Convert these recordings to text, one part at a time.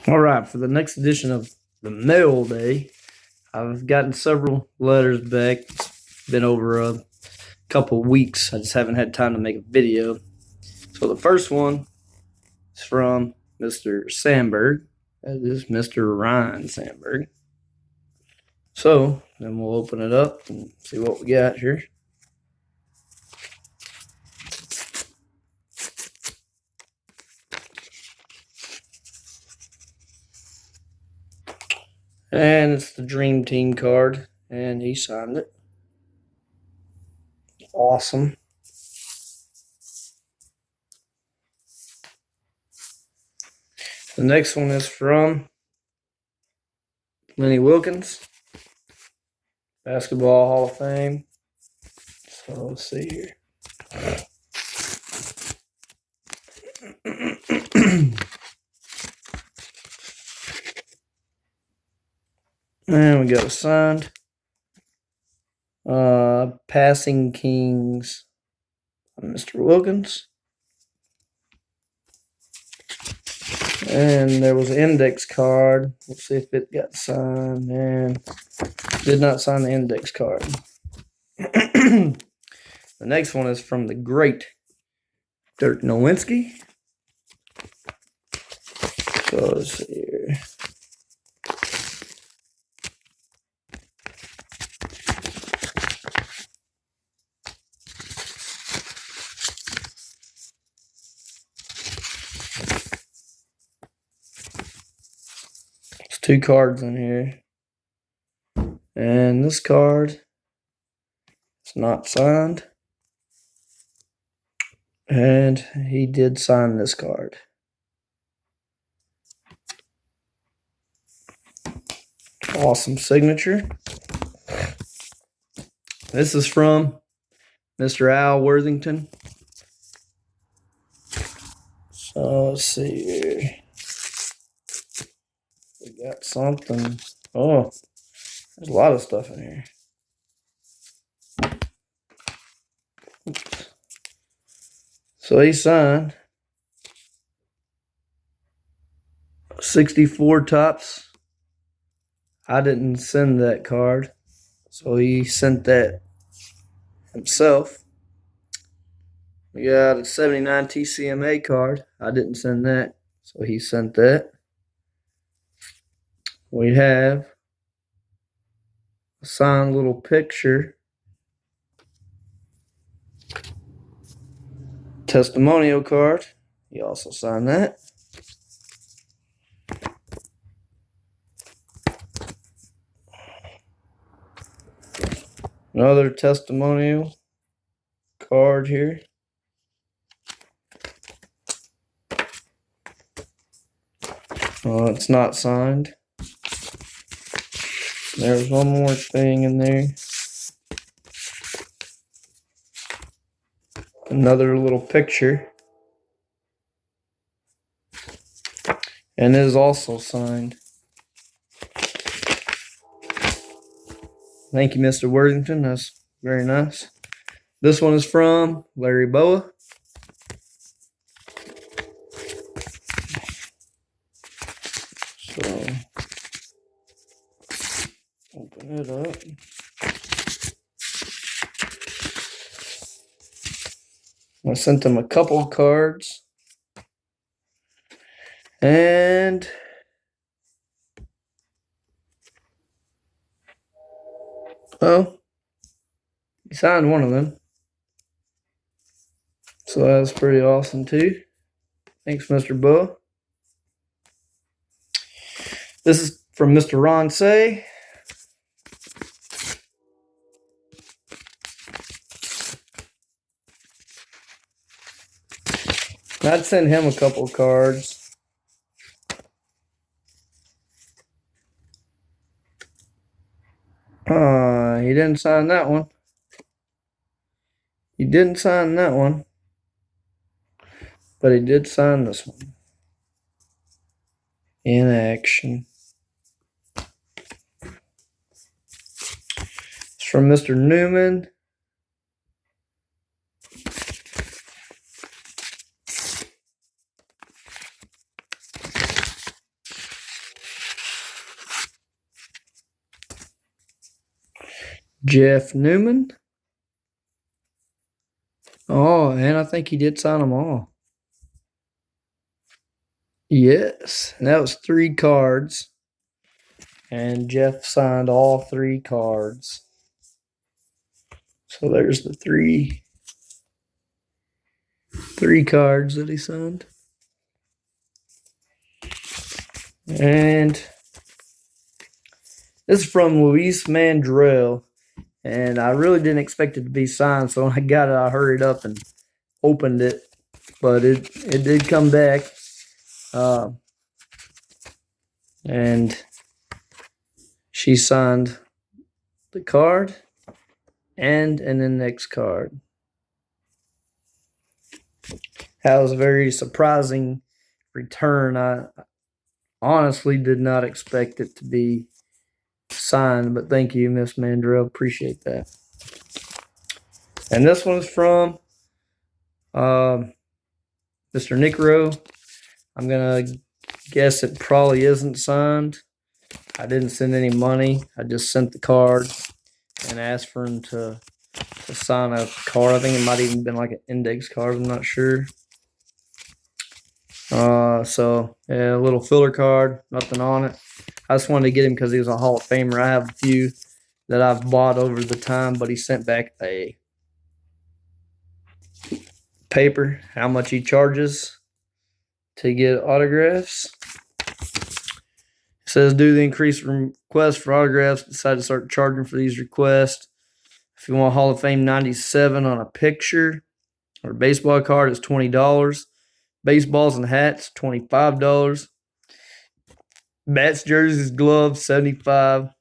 All right, for the next edition of the mail day, I've gotten several letters back. It's been over a couple weeks. I just haven't had time to make a video. So the first one is from Mr. Sandberg. That is Mr. Ryan Sandberg. So then we'll open it up and see what we got here. And it's the Dream Team card, and he signed it. Awesome. The next one is from Lenny Wilkins, Basketball Hall of Fame. So let's see here. And we got a signed Passing Kings, Mr. Wilkins. And there was an index card. We'll see if it got signed. And did not sign the index card. The next one is from the great Dirk Nowitzki. So let's see here. There's two cards in here. And this card is not signed. And he did sign this card. Awesome signature. This is from Mr. Al Worthington. So let's see here. We got something. Oh, there's a lot of stuff in here. Oops. So he signed 64 tops. I didn't send that card, so he sent that himself. We got a 79 TCMA card. I didn't send that, so he sent that. We have a signed little picture. Testimonial card. He also signed that. Another testimonial card here. It's not signed. There's one more thing in there. Another little picture. And it is also signed. Thank you, Mr. Worthington. That's very nice. This one is from Larry Boa. So, open it up. I sent him a couple of cards. And oh, he signed one of them. So that was pretty awesome too. Thanks, Mr. Boa. This is from Mr. Ron Say. I'd send him a couple of cards. He didn't sign that one. He didn't sign that one. But he did sign this one. In action. It's from Mr. Newman. Jeff Newman. Oh, and I think he did sign them all. Yes, and that was 3 cards. And Jeff signed all 3 cards. So there's the three cards that he signed. And this is from Luis Mandrell. And I really didn't expect it to be signed, so when I got it, I hurried up and opened it. But it did come back. And she signed the card and an index card. That was a very surprising return. I honestly did not expect it to be signed, but thank you, Miss Mandrell. Appreciate that. And this one's from Mr. Nick Rowe. I'm going to guess it probably isn't signed. I didn't send any money. I just sent the card and asked for him to sign a card. I think it might even been like an index card. I'm not sure. So yeah, a little filler card, nothing on it. I just wanted to get him because he was a Hall of Famer. I have a few that I've bought over the time, but he sent back a paper, how much he charges to get autographs. It says, due to the increased request for autographs, decided to start charging for these requests. If you want Hall of Fame 97 on a picture or a baseball card, it's $20. Baseballs and hats, $25. Bats, jerseys, gloves, $75.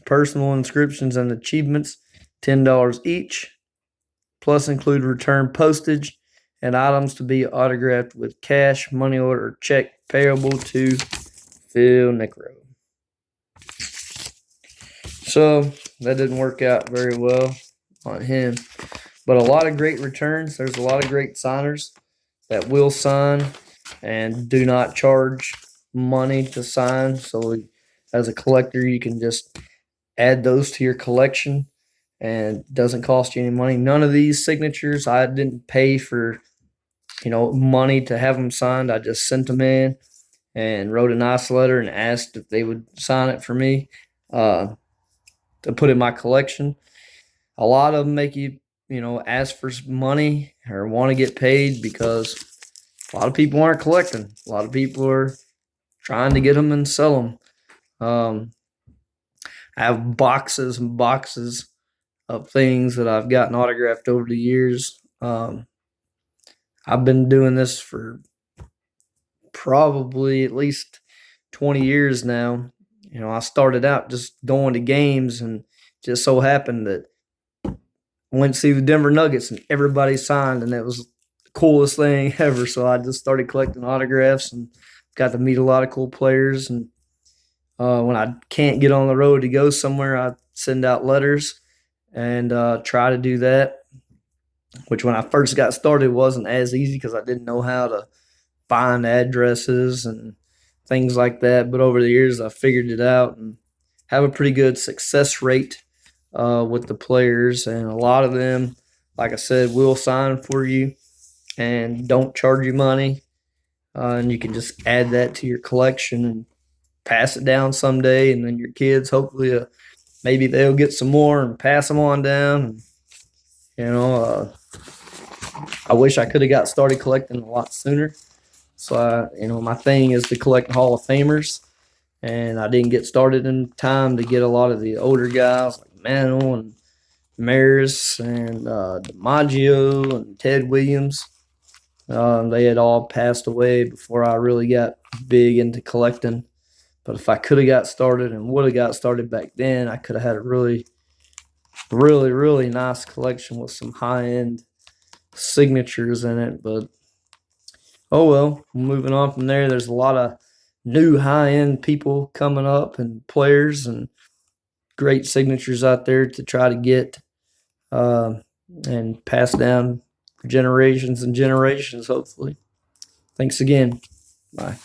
Personal inscriptions and achievements, $10 each. Plus include return postage and items to be autographed with cash, money order, or check payable to Phil Nickrow. So that didn't work out very well on him. But a lot of great returns. There's a lot of great signers that will sign and do not charge money to sign. So as a collector, you can just add those to your collection and it doesn't cost you any money. None of these signatures, I didn't pay for, money to have them signed. I just sent them in and wrote a nice letter and asked if they would sign it for me to put in my collection. A lot of them make you, ask for money or want to get paid because a lot of people aren't collecting. A lot of people are trying to get them and sell them. I have boxes and boxes of things that I've gotten autographed over the years. I've been doing this for probably at least 20 years now. I started out just going to games and just so happened that I went to see the Denver Nuggets and everybody signed and it was the coolest thing ever. So I just started collecting autographs and got to meet a lot of cool players. And when I can't get on the road to go somewhere, I send out letters and try to do that, which when I first got started wasn't as easy because I didn't know how to find addresses and things like that. But over the years, I figured it out and have a pretty good success rate with the players. And a lot of them, like I said, will sign for you and don't charge you money. And you can just add that to your collection and pass it down someday. And then your kids, hopefully, maybe they'll get some more and pass them on down. And, I wish I could have got started collecting a lot sooner. So, my thing is to collect Hall of Famers. And I didn't get started in time to get a lot of the older guys like Mantle and Maris and DiMaggio and Ted Williams. They had all passed away before I really got big into collecting. But if I could have got started and would have got started back then, I could have had a really, really, really nice collection with some high-end signatures in it. But, oh well, moving on from there, there's a lot of new high-end people coming up and players and great signatures out there to try to get and pass down for generations and generations, hopefully. Thanks again. Bye.